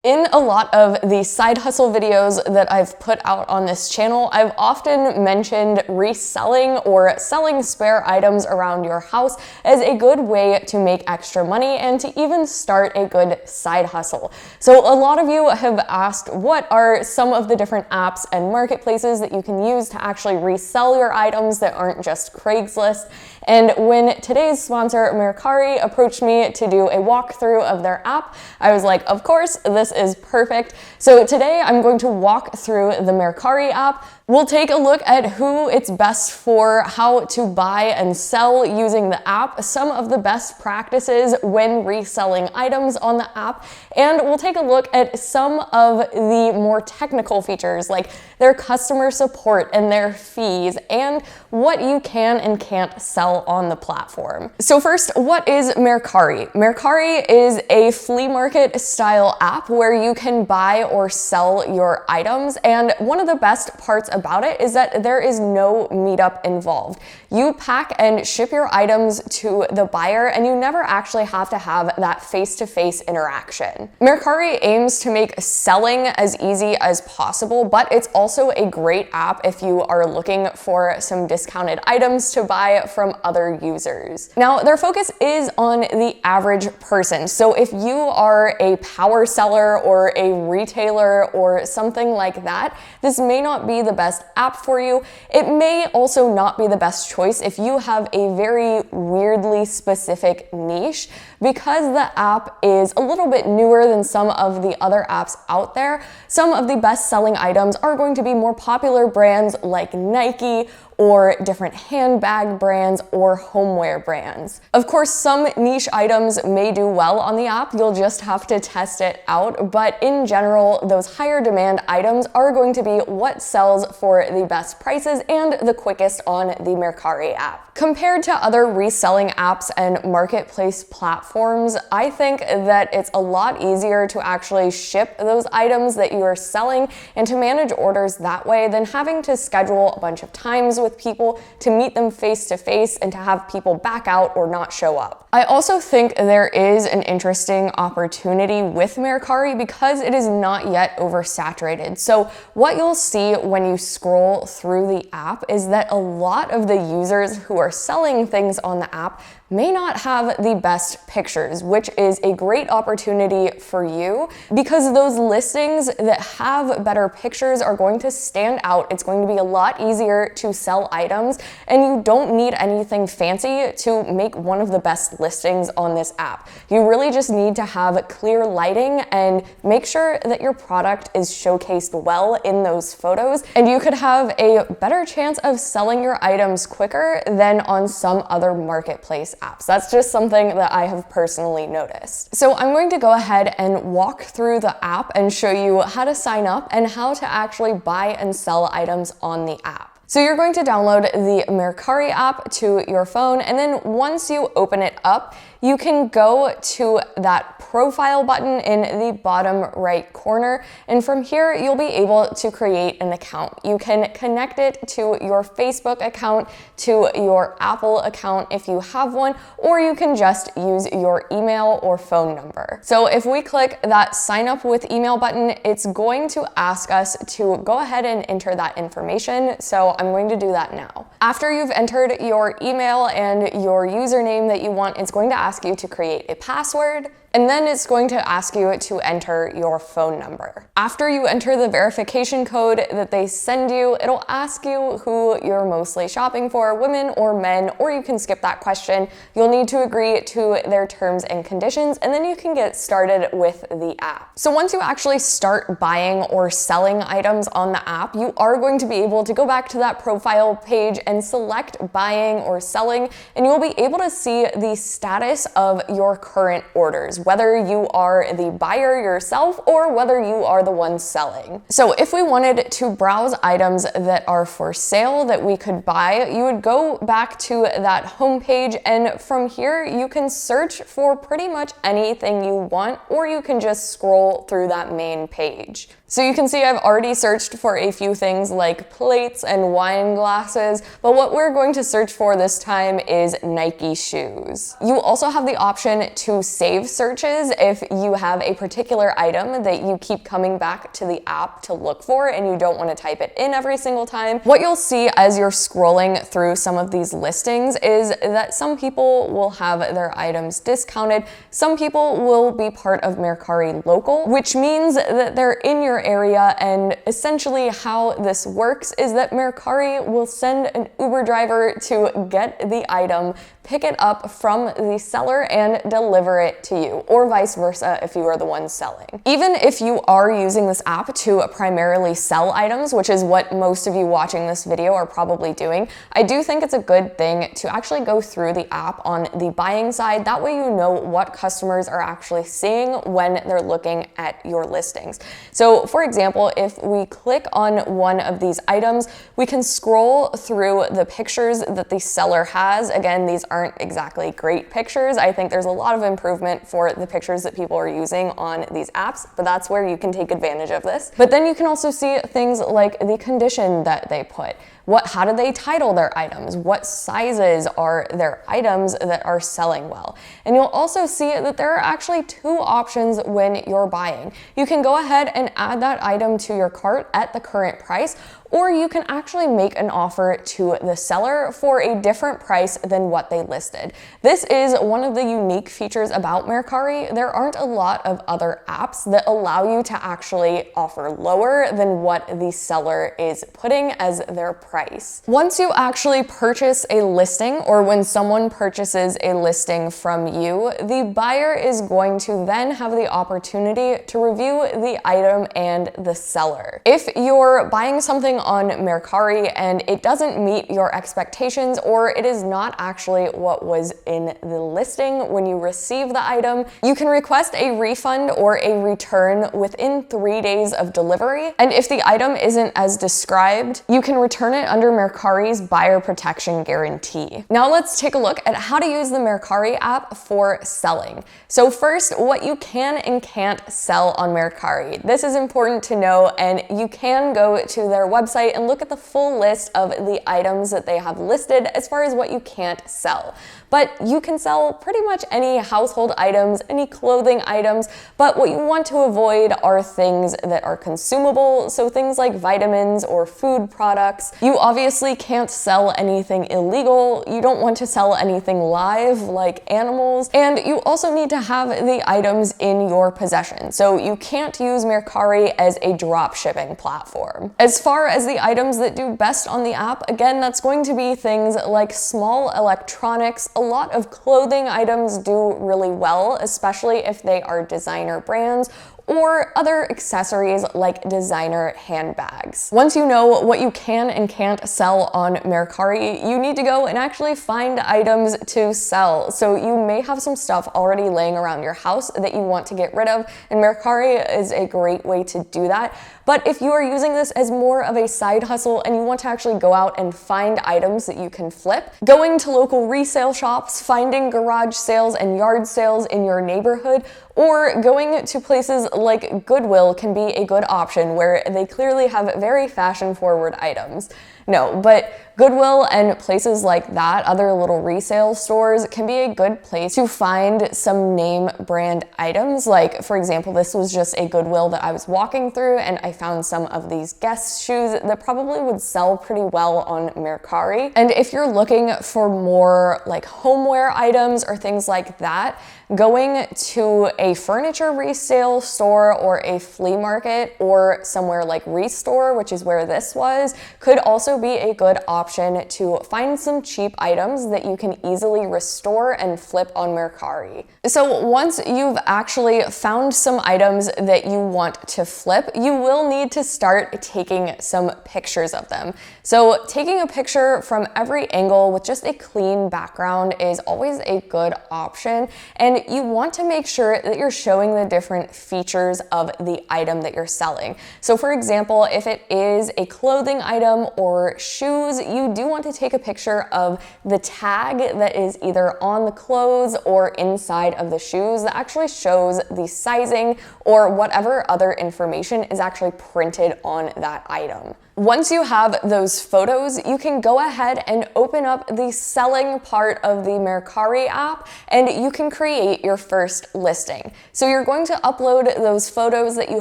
In a lot of the side hustle videos that I've put out on this channel, I've often mentioned reselling or selling spare items around your house as a good way to make extra money and to even start a good side hustle. So a lot of you have asked what are some of the different apps and marketplaces that you can use to actually resell your items that aren't just Craigslist. And when today's sponsor, Mercari, approached me to do a walkthrough of their app, I was like, of course, this is perfect. So today I'm going to walk through the Mercari app. We'll take a look at who it's best for, how to buy and sell using the app, some of the best practices when reselling items on the app, and we'll take a look at some of the more technical features like their customer support and their fees and what you can and can't sell on the platform. So first, what is Mercari? Mercari is a flea market style app where you can buy or sell your items, and one of the best parts about it is that there is no meetup involved. You pack and ship your items to the buyer and you never actually have to have that face-to-face interaction. Mercari aims to make selling as easy as possible, but it's also a great app if you are looking for some discounted items to buy from other users. Now, their focus is on the average person. So if you are a power seller or a retailer or something like that, this may not be the best app for you. It may also not be the best choice if you have a very weirdly specific niche, because the app is a little bit newer than some of the other apps out there. Some of the best selling items are going to be more popular brands like Nike or different handbag brands or homeware brands. Of course, some niche items may do well on the app. You'll just have to test it out. But in general, those higher demand items are going to be what sells for the best prices and the quickest on the Mercari app. Compared to other reselling apps and marketplace platforms, I think that it's a lot easier to actually ship those items that you are selling and to manage orders that way than having to schedule a bunch of times with people, to meet them face to face, and to have people back out or not show up. I also think there is an interesting opportunity with Mercari because it is not yet oversaturated. So what you'll see when you scroll through the app is that a lot of the users who are selling things on the app may not have the best pictures, which is a great opportunity for you because those listings that have better pictures are going to stand out. It's going to be a lot easier to sell items, and you don't need anything fancy to make one of the best listings on this app. You really just need to have clear lighting and make sure that your product is showcased well in those photos, and you could have a better chance of selling your items quicker than on some other marketplace apps. That's just something that I have personally noticed. So I'm going to go ahead and walk through the app and show you how to sign up and how to actually buy and sell items on the app. So you're going to download the Mercari app to your phone, and then once you open it up, you can go to that profile button in the bottom right corner, and from here you'll be able to create an account. You can connect it to your Facebook account, to your Apple account if you have one, or you can just use your email or phone number. So if we click that sign up with email button, it's going to ask us to go ahead and enter that information. So I'm going to do that now. After you've entered your email and your username that you want, it's going to ask you to create a password, and then it's going to ask you to enter your phone number. After you enter the verification code that they send you, it'll ask you who you're mostly shopping for, women or men, or you can skip that question. You'll need to agree to their terms and conditions, and then you can get started with the app. So once you actually start buying or selling items on the app, you are going to be able to go back to that profile page and select buying or selling, and you'll be able to see the status of your current orders, whether you are the buyer yourself or whether you are the one selling. So if we wanted to browse items that are for sale that we could buy, you would go back to that homepage, and from here you can search for pretty much anything you want, or you can just scroll through that main page. So you can see I've already searched for a few things like plates and wine glasses, but what we're going to search for this time is Nike shoes. You also have the option to save search searches, if you have a particular item that you keep coming back to the app to look for and you don't want to type it in every single time, what you'll see as you're scrolling through some of these listings is that some people will have their items discounted. Some people will be part of Mercari Local, which means that they're in your area, and essentially how this works is that Mercari will send an Uber driver to get the item, pick it up from the seller, and deliver it to you, or vice versa if you are the one selling. Even if you are using this app to primarily sell items, which is what most of you watching this video are probably doing, I do think it's a good thing to actually go through the app on the buying side. That way you know what customers are actually seeing when they're looking at your listings. So for example, if we click on one of these items, we can scroll through the pictures that the seller has. Again, these aren't exactly great pictures. I think there's a lot of improvement for the pictures that people are using on these apps, but that's where you can take advantage of this. But then you can also see things like the condition that they put. How do they title their items? What sizes are their items that are selling well? And you'll also see that there are actually two options when you're buying. You can go ahead and add that item to your cart at the current price, or you can actually make an offer to the seller for a different price than what they listed. This is one of the unique features about Mercari. There aren't a lot of other apps that allow you to actually offer lower than what the seller is putting as their price. Once you actually purchase a listing, or when someone purchases a listing from you, the buyer is going to then have the opportunity to review the item and the seller. If you're buying something on Mercari and it doesn't meet your expectations, or it is not actually what was in the listing when you receive the item, you can request a refund or a return within 3 days of delivery. And if the item isn't as described, you can return it under Mercari's buyer protection guarantee. Now let's take a look at how to use the Mercari app for selling. So first, what you can and can't sell on Mercari. This is important to know, and you can go to their website and look at the full list of the items that they have listed as far as what you can't sell. But you can sell pretty much any household items, any clothing items, but what you want to avoid are things that are consumable, so things like vitamins or food products. You obviously can't sell anything illegal. You don't want to sell anything live like animals, and you also need to have the items in your possession. So you can't use Mercari as a drop shipping platform. As far as the items that do best on the app, again, that's going to be things like small electronics. A lot of clothing items do really well, especially if they are designer brands, or other accessories like designer handbags. Once you know what you can and can't sell on Mercari, you need to go and actually find items to sell. So you may have some stuff already laying around your house that you want to get rid of, and Mercari is a great way to do that. But if you are using this as more of a side hustle and you want to actually go out and find items that you can flip, going to local resale shops, finding garage sales and yard sales in your neighborhood, or going to places like Goodwill can be a good option, where they clearly have very fashion-forward items. No, but Goodwill and places like that, other little resale stores, can be a good place to find some name brand items. Like, for example, this was just a Goodwill that I was walking through, and I found some of these Guess shoes that probably would sell pretty well on Mercari. And if you're looking for more like homeware items or things like that, going to a furniture resale store or a flea market or somewhere like Restore, which is where this was, could also be a good option to find some cheap items that you can easily restore and flip on Mercari. So once you've actually found some items that you want to flip, you will need to start taking some pictures of them. So taking a picture from every angle with just a clean background is always a good option, and you want to make sure that you're showing the different features of the item that you're selling. So for example, if it is a clothing item or shoes, you do want to take a picture of the tag that is either on the clothes or inside of the shoes that actually shows the sizing or whatever other information is actually printed on that item. Once you have those photos, you can go ahead and open up the selling part of the Mercari app and you can create your first listing. So you're going to upload those photos that you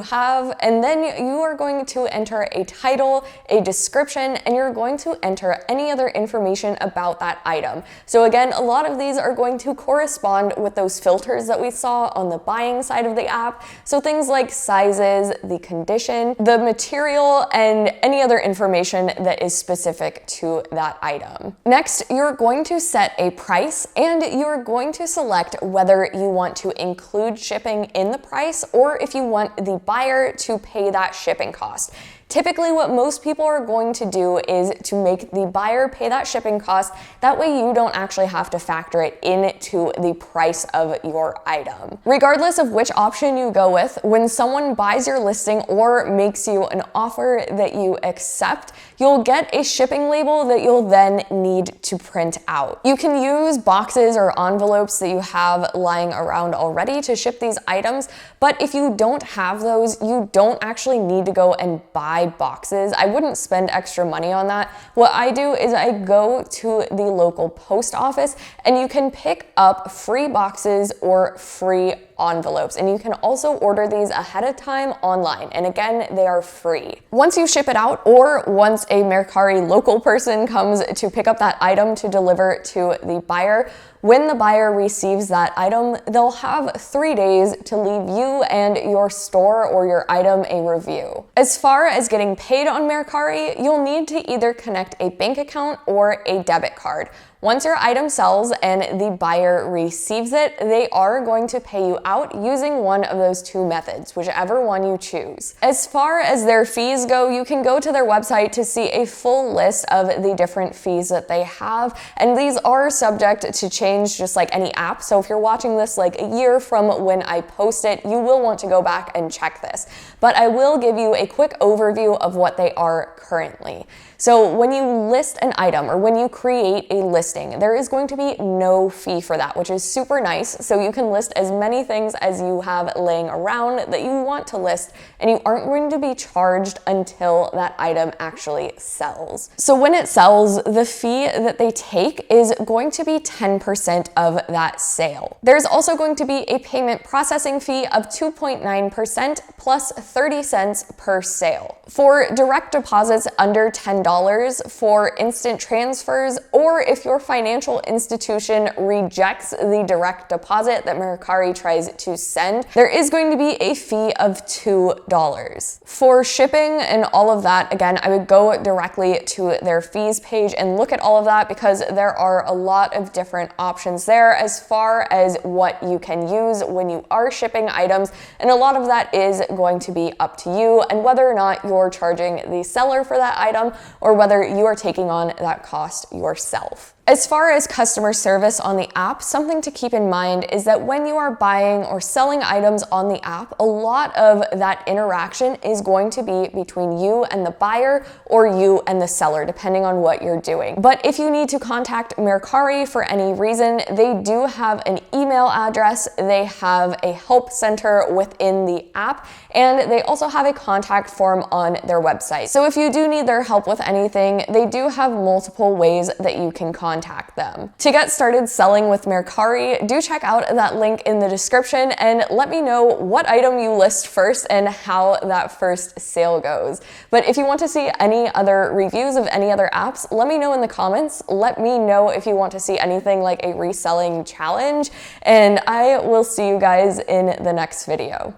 have, and then you are going to enter a title, a description, and you're going to enter any other information about that item. So again, a lot of these are going to correspond with those filters that we saw on the buying side of the app. So things like sizes, the condition, the material, and any other information that is specific to that item. Next, you're going to set a price and you're going to select whether you want to include shipping in the price or if you want the buyer to pay that shipping cost. Typically, what most people are going to do is to make the buyer pay that shipping cost. That way you don't actually have to factor it into the price of your item. Regardless of which option you go with, when someone buys your listing or makes you an offer that you accept, you'll get a shipping label that you'll then need to print out. You can use boxes or envelopes that you have lying around already to ship these items, but if you don't have those, you don't actually need to go and buy boxes. I wouldn't spend extra money on that. What I do is I go to the local post office and you can pick up free boxes or free envelopes, and you can also order these ahead of time online, and again, they are free. Once you ship it out, or once a Mercari local person comes to pick up that item to deliver to the buyer, when the buyer receives that item, they'll have 3 days to leave you and your store or your item a review. As far as getting paid on Mercari, you'll need to either connect a bank account or a debit card. Once your item sells and the buyer receives it, they are going to pay you out using one of those two methods, whichever one you choose. As far as their fees go, you can go to their website to see a full list of the different fees that they have, and these are subject to change just like any app. So if you're watching this like a year from when I post it, you will want to go back and check this. But I will give you a quick overview of what they are currently. So when you list an item or when you create a listing, there is going to be no fee for that, which is super nice. So you can list as many things as you have laying around that you want to list, and you aren't going to be charged until that item actually sells. So when it sells, the fee that they take is going to be 10% of that sale. There's also going to be a payment processing fee of 2.9% plus 30 cents per sale. For direct deposits under $10, for instant transfers, or if your financial institution rejects the direct deposit that Mercari tries to send, there is going to be a fee of $2. For shipping and all of that, again, I would go directly to their fees page and look at all of that because there are a lot of different options there as far as what you can use when you are shipping items, and a lot of that is going to be up to you and whether or not you're charging the seller for that item or whether you are taking on that cost yourself. As far as customer service on the app, something to keep in mind is that when you are buying or selling items on the app, a lot of that interaction is going to be between you and the buyer or you and the seller, depending on what you're doing. But if you need to contact Mercari for any reason, they do have an email address, they have a help center within the app, and they also have a contact form on their website. So if you do need their help with anything, they do have multiple ways that you can contact them. To get started selling with Mercari, do check out that link in the description and let me know what item you list first and how that first sale goes. But if you want to see any other reviews of any other apps, let me know in the comments. Let me know if you want to see anything like a reselling challenge, and I will see you guys in the next video.